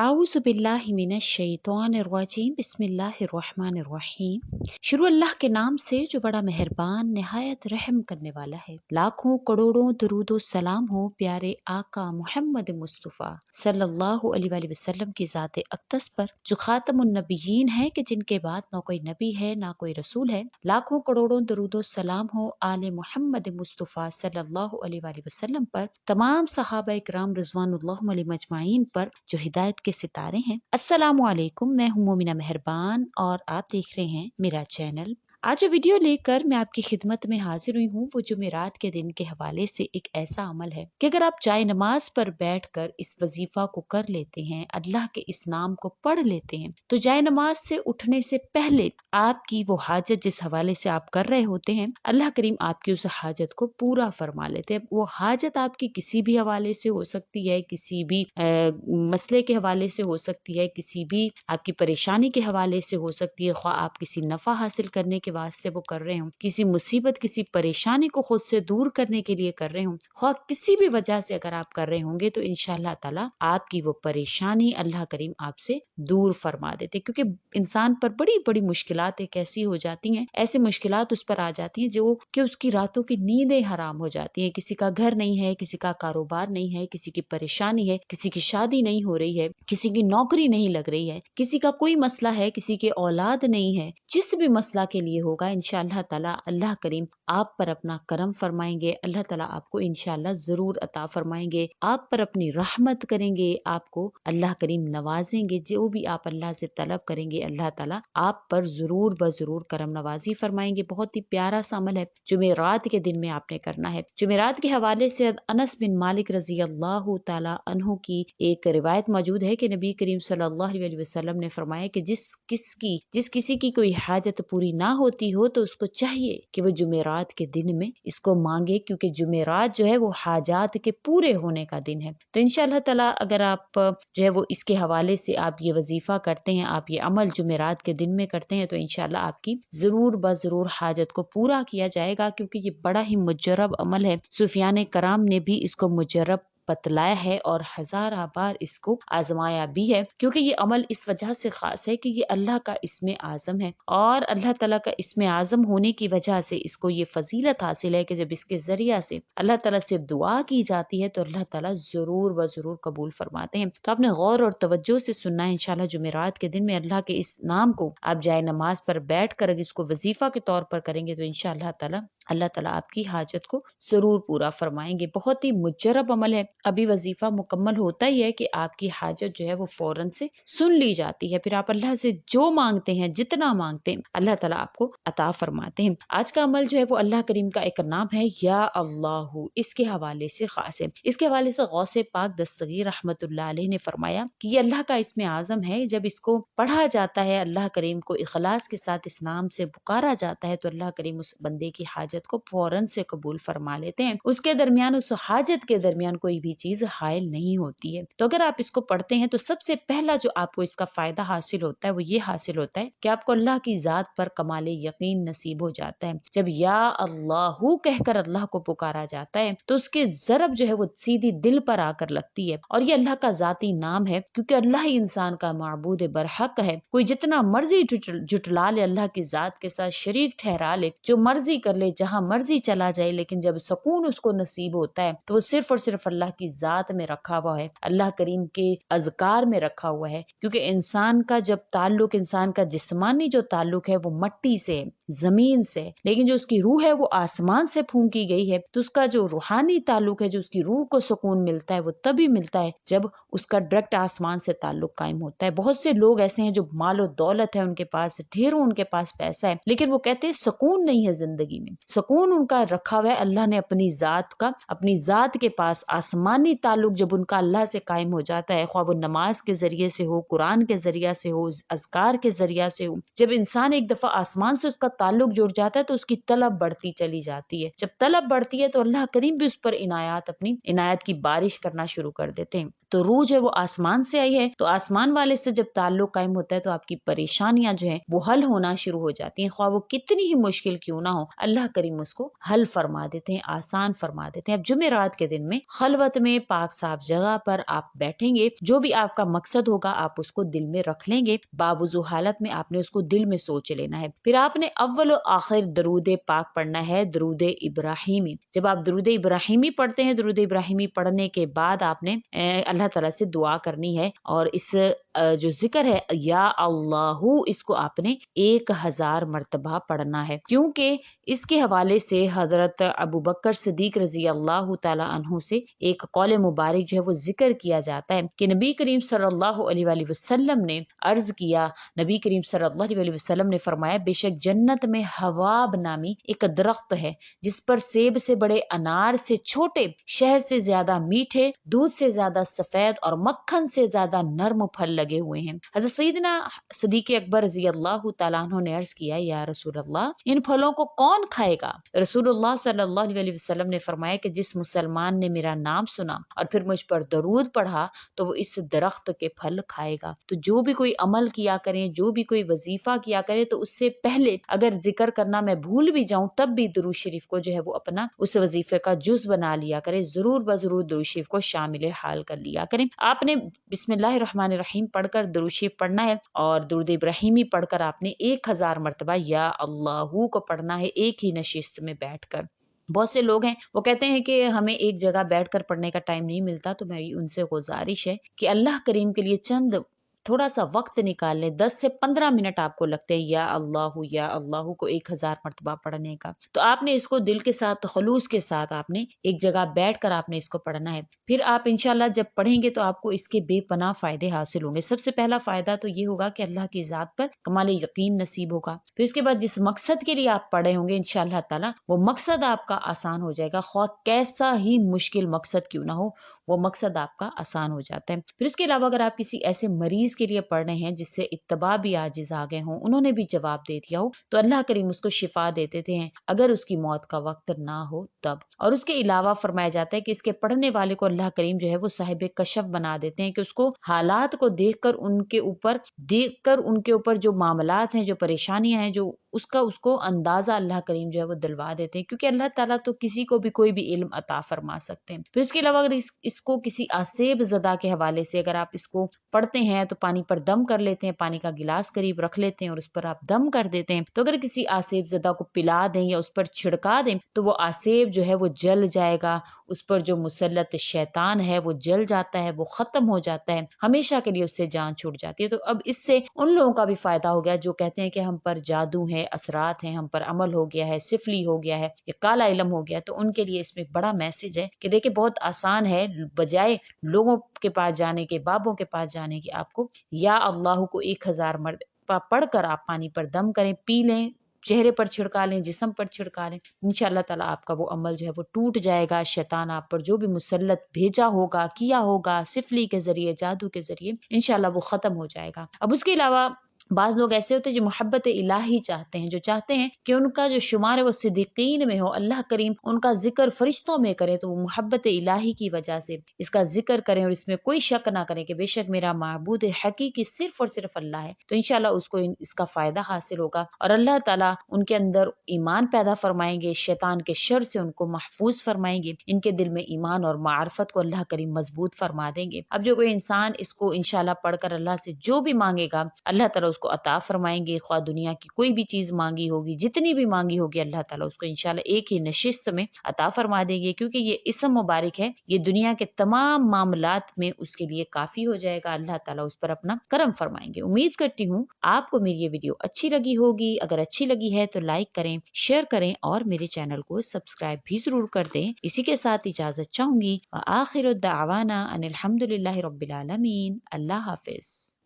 आऊज़ु बिल्लाहि मिनश शैतानिर्रजीम बिस्मिल्लाहिर्रहमानिर्रहीम। शुरू अल्लाह के नाम से जो बड़ा मेहरबान निहायत रहम करने वाला है। लाखों करोड़ों दरूदो सलाम हो प्यारे आका मोहम्मद मुस्तफ़ा सल्लल्लाहु अलैहि वसल्लम की ज़ात अक़दस पर, जो खातमुन नबिय्यीन है कि जिनके बाद ना कोई नबी है ना कोई रसूल है। लाखों करोड़ों दरूदो सलाम हो आले मोहम्मद मुस्तफ़ा सल्लल्लाहु अलैहि वसल्लम पर, तमाम सहाबा इकराम रिज़वानुल्लाह अलैहिम अजमाइन पर जो हिदायत के सितारे हैं। अस्सलामु अलैकुम, मैं हूँ मोमिना मेहरबान और आप देख रहे हैं मेरा चैनल। आज जो वीडियो लेकर मैं आपकी खिदमत में हाजिर हुई हूँ वो जुमेरात के दिन के हवाले से एक ऐसा अमल है कि अगर आप चाय नमाज पर बैठकर इस वजीफा को कर लेते हैं, अल्लाह के इस नाम को पढ़ लेते हैं, तो चाय नमाज से उठने से पहले आपकी वो हाजत जिस हवाले से आप कर रहे होते हैं, अल्लाह करीम आपकी उस हाजत को पूरा फरमा लेते हैं। वो हाजत आपकी किसी भी हवाले से हो सकती है, किसी भी मसले के हवाले से हो सकती है, किसी भी आपकी परेशानी के हवाले से हो सकती है। ख्वाह आप किसी नफा हासिल करने के वास्ते वो कर रहे हो, किसी मुसीबत किसी परेशानी को खुद से दूर करने के लिए कर रहे हो, ख्वाह किसी भी वजह से अगर आप कर रहे होंगे तो इंशाअल्लाह ताला आपकी वो परेशानी अल्लाह करीम आपसे दूर फरमा देते। क्योंकि इंसान पर बड़ी बड़ी मुश्किलात एक ऐसी हो जाती हैं, ऐसी मुश्किलात उस पर आ जाती हैं जो कि उसकी रातों की नींदें हराम हो जाती हैं। किसी का घर नहीं है, किसी का कारोबार नहीं है, किसी की परेशानी है, किसी की शादी नहीं हो रही है, किसी की नौकरी नहीं लग रही है, किसी का कोई मसला है, किसी के औलाद नहीं है। जिस भी मसला के लिए होगा इंशाअल्लाह ताला अल्लाह करीम आप पर अपना करम फरमाएंगे। अल्लाह ताला आपको इंशाअल्लाह जरूर अता फरमाएंगे, आप पर अपनी रहमत करेंगे, आपको अल्लाह करीम नवाजेंगे। जो भी आप अल्लाह से तलब करेंगे अल्लाह ताला आप पर जरूर बजरूर करम नवाजी फरमाएंगे। बहुत ही प्यारा सा अमल है, जुमेरात के दिन में आपने करना है। जुमेरात के हवाले से अनस बिन मालिक रजी अल्लाह ताला अन्हु की एक रिवायत मौजूद है कि नबी करीम सल्लल्लाहु अलैहि वसल्लम ने फरमाया कि जिस किसी की कोई हाजत पूरी ना होती हो तो उसको चाहिए कि वो जुमेरात के दिन में इसको मांगे, क्योंकि जुमेरात जो है वो हाजात के पूरे होने का दिन है। तो इंशाअल्लाह ताला अगर आप जो है वो इसके हवाले से आप ये वजीफा करते हैं, आप ये अमल जुमेरात के दिन में करते हैं, तो इंशाअल्लाह आपकी जरूर बजरूर हाजत को पूरा किया जाएगा। क्योंकि ये बड़ा ही मुजर्रब अमल है, सूफियाने कराम ने भी इसको मुजर्रब बतलाया है और हजार बार इसको आजमाया भी है। क्योंकि ये अमल इस वजह से खास है कि ये अल्लाह का इसमें आजम है और अल्लाह ताला का इसमें आजम होने की वजह से इसको ये फजीलत हासिल है कि जब इसके जरिया से अल्लाह ताला से दुआ की जाती है तो अल्लाह ताला जरूर व जरूर कबूल फरमाते हैं। तो आपने गौर और तवज्जो से सुनना है। इंशाल्लाह जुमेरात के दिन में अल्लाह के इस नाम को आप जाए नमाज पर बैठ कर अगर इसको वजीफा के तौर पर करेंगे तो इंशाअल्लाह ताला अल्लाह ताला आपकी हाजत को जरूर पूरा फरमाएंगे। बहुत ही मुजर्रब अमल है। अभी वजीफा मुकम्मल होता ही है कि आपकी हाजत जो है वो फौरन से सुन ली जाती है। फिर आप अल्लाह से जो मांगते हैं, जितना मांगते हैं, अल्लाह ताला आपको अता फरमाते हैं। आज का अमल जो है वो अल्लाह करीम का एक नाम है या अल्लाह, इसके हवाले से खास है। इसके हवाले से गौसे पाक दस्तगीर रहमतुल्लाह अलैह ने फरमाया कि ये अल्लाह का इसमें आजम है। जब इसको पढ़ा जाता है, अल्लाह करीम को इखलास के साथ इस नाम से पुकारा जाता है, तो अल्लाह करीम उस बंदे की हाजत को फौरन से कबूल फरमा लेते हैं। उसके दरमियान, उस हाजत के दरमियान कोई भी चीज हायल नहीं होती है। तो अगर आप इसको पढ़ते हैं तो सबसे पहला जो आपको इसका फायदा हासिल होता है वो ये हासिल होता है कि आपको अल्लाह की जात पर कमाले यकीन नसीब हो जाता है। जब या अल्लाहू कहकर अल्लाह को पुकारा जाता है तो उसके जरब जो है वो सीधी दिल पर आकर लगती है। और ये अल्लाह का जाती नाम है, क्योंकि अल्लाह ही इंसान का माबूद बरहक है। कोई जितना मर्जी जुटला ले, अल्लाह की जात के साथ शरीक ठहरा ले, जो मर्जी कर ले, जहां मर्जी चला जाए, लेकिन जब सुकून उसको नसीब होता है तो वो सिर्फ और सिर्फ अल्लाह की जात में रखा हुआ है, अल्लाह करीम के अज़कार में रखा हुआ है। क्योंकि इंसान का जब ताल्लुक, इंसान का जिस्मानी जो ताल्लुक है वो मट्टी से, जमीन से, लेकिन जो उसकी रूह है वो आसमान से फूंकी गई है। तो उसका जो रूहानी ताल्लुक है, जो उसकी रूह को सुकून मिलता है, वो तभी मिलता है जब उसका डायरेक्ट आसमान से ताल्लुक कायम होता है। बहुत से लोग ऐसे हैं जो मालो दौलत है उनके पास, ढेरों उनके पास पैसा है, लेकिन वो कहते हैं सुकून नहीं है जिंदगी में। सुकून उनका रखा हुआ है अल्लाह ने अपनी जात का, अपनी जात के पास। आसमानी ताल्लुक जब उनका अल्लाह से कायम हो जाता है, ख्वाह वो नमाज के जरिए से हो, कुरान के जरिया से हो, अज़कार के जरिया से हो, जब इंसान एक दफा आसमान से उसका ताल्लुक जुड़ जाता है तो उसकी तलब बढ़ती चली जाती है। जब तलब बढ़ती है तो अल्लाह करीम भी उस पर इनायात, अपनी इनायत की बारिश करना शुरू कर देते हैं। تو روح جو ہے وہ آسمان سے آئی ہے، تو آسمان والے سے جب تعلق قائم ہوتا ہے تو آپ کی پریشانیاں جو ہیں وہ حل ہونا شروع ہو جاتی ہیں، خواہ وہ کتنی ہی مشکل کیوں نہ ہو، اللہ کریم اس کو حل فرما دیتے ہیں، آسان فرما دیتے ہیں۔ اب جمعرات کے دن میں خلوت میں پاک صاف جگہ پر آپ بیٹھیں گے، جو بھی آپ کا مقصد ہوگا آپ اس کو دل میں رکھ لیں گے، باوضو حالت میں آپ نے اس کو دل میں سوچ لینا ہے۔ پھر آپ نے اول و آخر درود پاک پڑھنا ہے، درود ابراہیمی۔ جب آپ درود ابراہیمی پڑھتے ہیں، درود ابراہیمی پڑھنے کے بعد آپ نے اللہ تعالیٰ سے دعا کرنی ہے، اور اس جو ذکر ہے یا اللہ، اس کو آپ نے 1000 مرتبہ پڑھنا ہے، کیونکہ اس کے حوالے سے حضرت ابوبکر صدیق رضی اللہ تعالی عنہ سے ایک قول مبارک جو ہے وہ ذکر کیا جاتا ہے کہ نبی کریم صلی اللہ علیہ وآلہ وسلم نے عرض کیا، نبی کریم صلی اللہ علیہ وآلہ وسلم نے فرمایا، بے شک جنت میں حواب نامی ایک درخت ہے جس پر سیب سے بڑے، انار سے چھوٹے، شہد سے زیادہ میٹھے، دودھ سے زیادہ سفید اور مکھن سے زیادہ نرم پھل لگے ہوئے ہیں۔ حضرت سیدنا صدیق اکبر رضی اللہ تعالیٰ عنہ نے عرض کیا، یا رسول اللہ، ان پھلوں کو کون کھائے گا؟ رسول اللہ صلی اللہ علیہ وسلم نے فرمایا کہ جس مسلمان نے میرا نام سنا اور پھر مجھ پر درود پڑھا تو وہ اس درخت کے پھل کھائے گا۔ تو جو بھی کوئی عمل کیا کریں، جو بھی کوئی وظیفہ کیا کرے، تو اس سے پہلے اگر ذکر کرنا میں بھول بھی جاؤں تب بھی درود شریف کو جو ہے وہ اپنا اس وظیفے کا جز بنا لیا کرے، ضرور بضرور درود شریف کو شامل حال کر لیا کریں۔ آپ نے بسم اللہ الرحمن الرحیم پڑھ کر درود شریف پڑھنا ہے، اور درود ابراہیمی پڑھ کر آپ نے 1000 مرتبہ یا اللہ کو پڑھنا ہے، ایک ہی نشست میں بیٹھ کر۔ بہت سے لوگ ہیں وہ کہتے ہیں کہ ہمیں ایک جگہ بیٹھ کر پڑھنے کا ٹائم نہیں ملتا، تو میری ان سے گزارش ہے کہ اللہ کریم کے لیے چند تھوڑا سا وقت نکال لیں، 10 سے 15 منٹ آپ کو لگتے ہیں یا اللہ کو 1000 مرتبہ پڑھنے کا، تو آپ نے اس کو دل کے ساتھ، خلوص کے ساتھ آپ نے ایک جگہ بیٹھ کر آپ نے اس کو پڑھنا ہے۔ پھر آپ انشاءاللہ جب پڑھیں گے تو آپ کو اس کے بے پناہ فائدے حاصل ہوں گے۔ سب سے پہلا فائدہ تو یہ ہوگا کہ اللہ کی ذات پر کمال یقین نصیب ہوگا۔ پھر اس کے بعد جس مقصد کے لیے آپ پڑھے ہوں گے انشاءاللہ تعالی وہ مقصد آپ کا آسان ہو جائے گا، خواہ کیسا ہی مشکل مقصد کیوں نہ ہو، وہ مقصد آپ کا آسان ہو جاتا ہے۔ پھر اس کے علاوہ اگر آپ کسی ایسے مریض کے لیے پڑھ رہے ہیں جس سے اتباع بھی عاجز آ گئے ہوں، انہوں نے بھی جواب دے دیا ہو، تو اللہ کریم اس کو شفا دے دیتے ہیں اگر اس کی موت کا وقت نہ ہو تب۔ اور اس کے علاوہ فرمایا جاتا ہے کہ اس کے پڑھنے والے کو اللہ کریم جو ہے وہ صاحب کشف بنا دیتے ہیں، کہ اس کو حالات کو دیکھ کر ان کے اوپر جو معاملات ہیں، جو پریشانیاں ہیں، جو اس کو اندازہ اللہ کریم جو ہے وہ دلوا دیتے ہیں، کیونکہ اللہ تعالیٰ تو کسی کو بھی کوئی بھی علم عطا فرما سکتے ہیں۔ پھر اس کے علاوہ اگر اس کو کسی آسیب زدہ کے حوالے سے اگر آپ اس کو پڑھتے ہیں تو پانی پر دم کر لیتے ہیں، پانی کا گلاس قریب رکھ لیتے ہیں اور اس پر آپ دم کر دیتے ہیں، تو اگر کسی آسیب زدہ کو پلا دیں یا اس پر چھڑکا دیں تو وہ آسیب جو ہے وہ جل جائے گا، اس پر جو مسلط شیطان ہے وہ جل جاتا ہے، وہ ختم ہو جاتا ہے، ہمیشہ کے لیے اس سے جان چھوٹ جاتی ہے۔ تو اب اس سے ان لوگوں کا بھی فائدہ ہو گیا جو کہتے ہیں کہ ہم پر جادو ہے، اثرات ہیں، ہم پر عمل ہو گیا ہے، سفلی ہو گیا ہے یا کالا علم ہو گیا، تو ان کے لیے اس میں بڑا میسج ہے کہ دیکھیں بہت آسان ہے، بجائے لوگوں کے پاس جانے کے، بابوں کے پاس جانے کے، آپ کو یا اللہ کو 1000 مرتبہ پڑھ کر آپ پانی پر دم کریں، پی لیں، چہرے پر چھڑکا لیں، جسم پر چھڑکا لیں، انشاءاللہ تعالیٰ آپ کا وہ عمل جو ہے وہ ٹوٹ جائے گا، شیطان آپ پر جو بھی مسلط بھیجا ہوگا، کیا ہوگا، سفلی کے ذریعے، جادو کے ذریعے، انشاءاللہ وہ ختم ہو جائے گا۔ اب اس کے علاوہ بعض لوگ ایسے ہوتے ہیں جو محبت الہی چاہتے ہیں، جو چاہتے ہیں کہ ان کا جو شمار ہے وہ صدیقین میں ہو، اللہ کریم ان کا ذکر فرشتوں میں کرے، تو وہ محبت الہی کی وجہ سے اس کا ذکر کریں اور اس میں کوئی شک نہ کریں کہ بے شک میرا معبود حقیقی صرف اور صرف اللہ ہے، تو انشاءاللہ اس کو اس کا فائدہ حاصل ہوگا، اور اللہ تعالیٰ ان کے اندر ایمان پیدا فرمائیں گے، شیطان کے شر سے ان کو محفوظ فرمائیں گے، ان کے دل میں ایمان اور معرفت کو اللہ کریم مضبوط فرما دیں گے۔ اب جو کوئی انسان اس کو انشاءاللہ پڑھ کر اللہ سے جو بھی مانگے گا اللہ تعالیٰ اس کو عطا فرمائیں گے، خواہ دنیا کی کوئی بھی چیز مانگی ہوگی، جتنی بھی مانگی ہوگی اللہ تعالیٰ اس کو انشاءاللہ ایک ہی نشست میں عطا فرما دیں گے، کیونکہ یہ اسم مبارک ہے، یہ دنیا کے تمام معاملات میں اس کے لیے کافی ہو جائے گا، اللہ تعالیٰ اس پر اپنا کرم فرمائیں گے۔ امید کرتی ہوں آپ کو میری یہ ویڈیو اچھی لگی ہوگی، اگر اچھی لگی ہے تو لائک کریں، شیئر کریں اور میرے چینل کو سبسکرائب بھی ضرور کر دیں۔ اسی کے ساتھ اجازت چاہوں گی، وآخر الدعوانا ان الحمد للہ رب العالمین۔ اللہ حافظ۔